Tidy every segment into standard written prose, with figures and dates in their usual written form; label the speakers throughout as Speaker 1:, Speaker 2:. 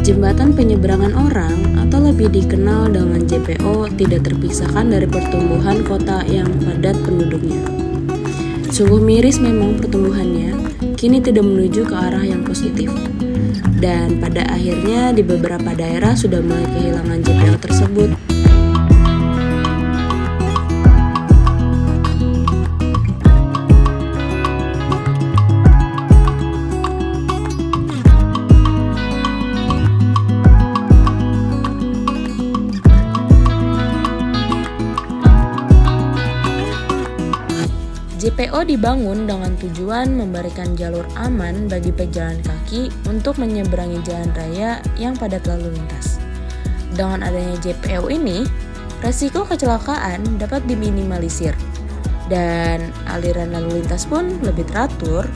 Speaker 1: Jembatan penyeberangan orang atau lebih dikenal dengan JPO tidak terpisahkan dari pertumbuhan kota yang padat penduduknya. Sungguh miris memang pertumbuhannya, kini tidak menuju ke arah yang positif. Dan pada akhirnya di beberapa daerah sudah mulai kehilangan JPO tersebut. JPO dibangun dengan tujuan memberikan jalur aman bagi pejalan kaki untuk menyeberangi jalan raya yang padat lalu lintas. Dengan adanya JPO ini, resiko kecelakaan dapat diminimalisir dan aliran lalu lintas pun lebih teratur.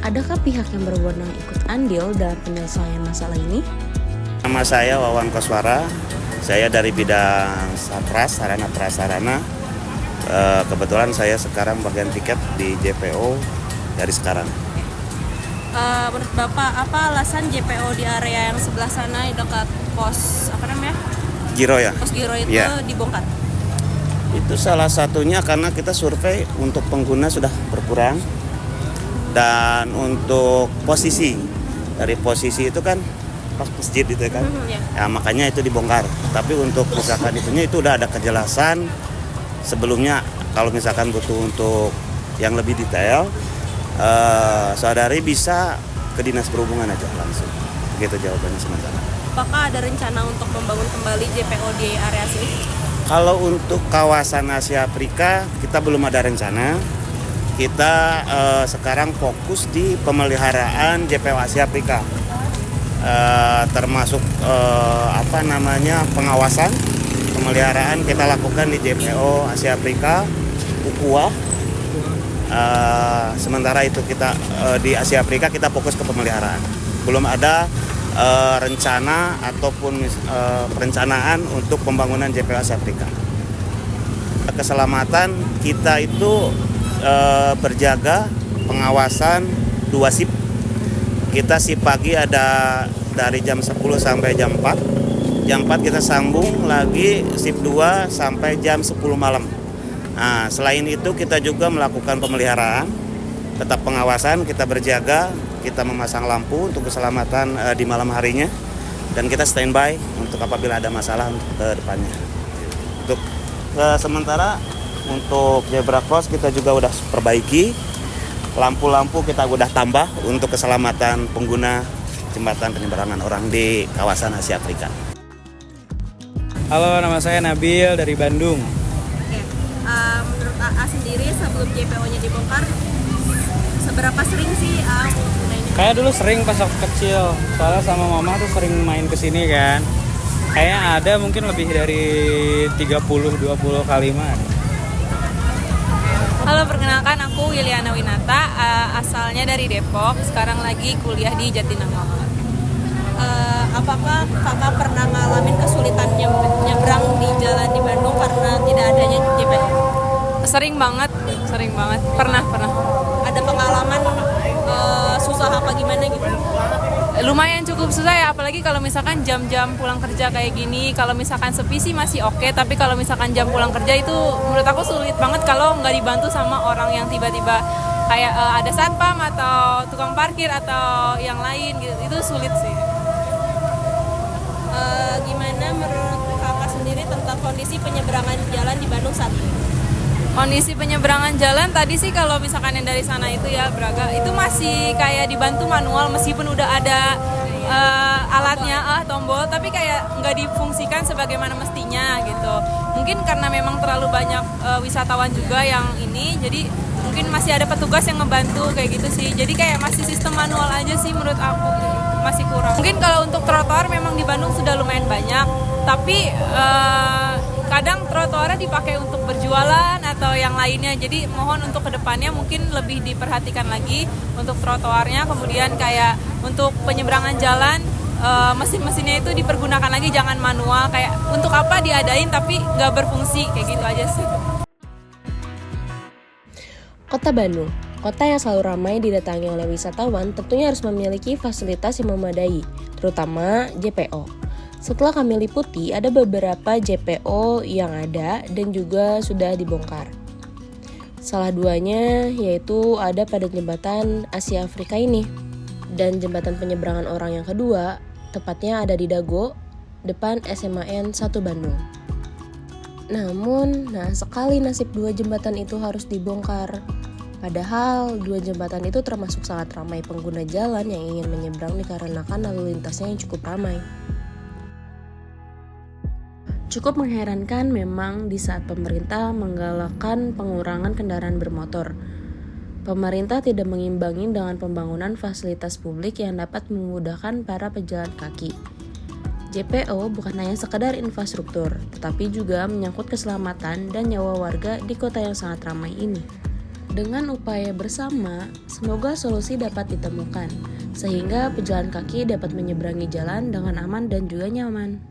Speaker 1: Adakah pihak yang berwenang ikut andil dalam penyelesaian masalah ini?
Speaker 2: Nama saya Wawan Koswara, saya dari bidang Satras, Sarana Prasarana. Kebetulan saya sekarang bagian tiket di JPO dari sekarang.
Speaker 3: Menurut Bapak, apa alasan JPO di area yang sebelah sana dekat pos
Speaker 2: Giro ya?
Speaker 3: Pos Giro itu dibongkar?
Speaker 2: Itu salah satunya karena kita survei untuk pengguna sudah berkurang. Dan untuk posisi, dari posisi itu kan pas masjid itu kan, ya makanya itu dibongkar. Tapi untuk misalkan itu udah ada kejelasan sebelumnya. Kalau misalkan butuh untuk yang lebih detail, saudari bisa ke dinas perhubungan aja langsung. Begitu jawabannya sementara.
Speaker 3: Apakah ada rencana untuk membangun kembali JPO di area sini?
Speaker 2: Kalau untuk kawasan Asia Afrika kita belum ada rencana. Kita sekarang fokus di pemeliharaan JPO Asia Afrika, termasuk pengawasan pemeliharaan kita lakukan di JPO Asia Afrika, Ukua. Sementara itu kita di Asia Afrika kita fokus ke pemeliharaan. Belum ada rencana ataupun perencanaan untuk pembangunan JPO Asia Afrika. Keselamatan kita itu berjaga pengawasan 2 shift. Kita shift pagi ada dari jam 10 sampai jam 4. Jam 4 kita sambung lagi shift 2 sampai jam 10 malam. Nah, selain itu kita juga melakukan pemeliharaan, tetap pengawasan, kita berjaga, kita memasang lampu untuk keselamatan di malam harinya, dan kita standby untuk apabila ada masalah ke depannya. Untuk sementara untuk zebra cross kita juga udah perbaiki, lampu-lampu kita udah tambah untuk keselamatan pengguna jembatan penyeberangan orang di kawasan Asia Afrika.
Speaker 4: Halo, nama saya Nabil dari Bandung.
Speaker 3: Menurut AA sendiri sebelum JPO-nya dibongkar, seberapa sering sih menggunakan ini?
Speaker 4: Kayak dulu sering pas waktu kecil, soalnya sama mama tuh sering main kesini kan. Kayaknya ada mungkin lebih dari 30-20 kali mah.
Speaker 3: Halo, perkenalkan aku Wiliana Winata, asalnya dari Depok, sekarang lagi kuliah di Jatinangor. Apakah kakak pernah ngalamin kesulitan nyebrang di jalan di Bandung karena tidak adanya JPO? Sering banget, pernah. Ada pengalaman susah apa gimana gitu? Lumayan cukup susah ya, apalagi kalau misalkan jam-jam pulang kerja kayak gini. Kalau misalkan sepi sih masih oke, tapi kalau misalkan jam pulang kerja itu menurut aku sulit banget kalau nggak dibantu sama orang yang tiba-tiba kayak ada satpam atau tukang parkir atau yang lain gitu. Itu sulit sih. Gimana menurut kakak sendiri tentang kondisi penyeberangan jalan di Bandung saat ini? Kondisi penyeberangan jalan tadi sih kalau misalkan yang dari sana itu ya Braga, itu masih kayak dibantu manual meskipun udah ada alatnya tombol, tapi kayak nggak difungsikan sebagaimana mestinya gitu. Mungkin karena memang terlalu banyak wisatawan juga yang ini, jadi mungkin masih ada petugas yang ngebantu kayak gitu sih. Jadi kayak masih sistem manual aja sih menurut aku, masih kurang. Mungkin kalau untuk trotoar memang di Bandung sudah lumayan banyak, tapi kadang trotoarnya dipakai untuk berjualan atau yang lainnya. Jadi mohon untuk kedepannya mungkin lebih diperhatikan lagi untuk trotoarnya. Kemudian kayak untuk penyeberangan jalan mesin-mesinnya itu dipergunakan lagi, jangan manual. Kayak untuk apa diadain tapi nggak berfungsi, kayak gitu aja sih.
Speaker 1: Kota Bandung, kota yang selalu ramai didatangi oleh wisatawan, tentunya harus memiliki fasilitas yang memadai, terutama JPO. Setelah kami liputi, ada beberapa JPO yang ada dan juga sudah dibongkar. Salah duanya yaitu ada pada jembatan Asia Afrika ini. Dan jembatan penyeberangan orang yang kedua, tepatnya ada di Dago, depan SMAN 1 Bandung. Namun, sekali nasib dua jembatan itu harus dibongkar. Padahal dua jembatan itu termasuk sangat ramai pengguna jalan yang ingin menyeberang dikarenakan lalu lintasnya yang cukup ramai. Cukup mengherankan memang di saat pemerintah menggalakkan pengurangan kendaraan bermotor. Pemerintah tidak mengimbangi dengan pembangunan fasilitas publik yang dapat memudahkan para pejalan kaki. JPO bukan hanya sekedar infrastruktur, tetapi juga menyangkut keselamatan dan nyawa warga di kota yang sangat ramai ini. Dengan upaya bersama, semoga solusi dapat ditemukan, sehingga pejalan kaki dapat menyeberangi jalan dengan aman dan juga nyaman.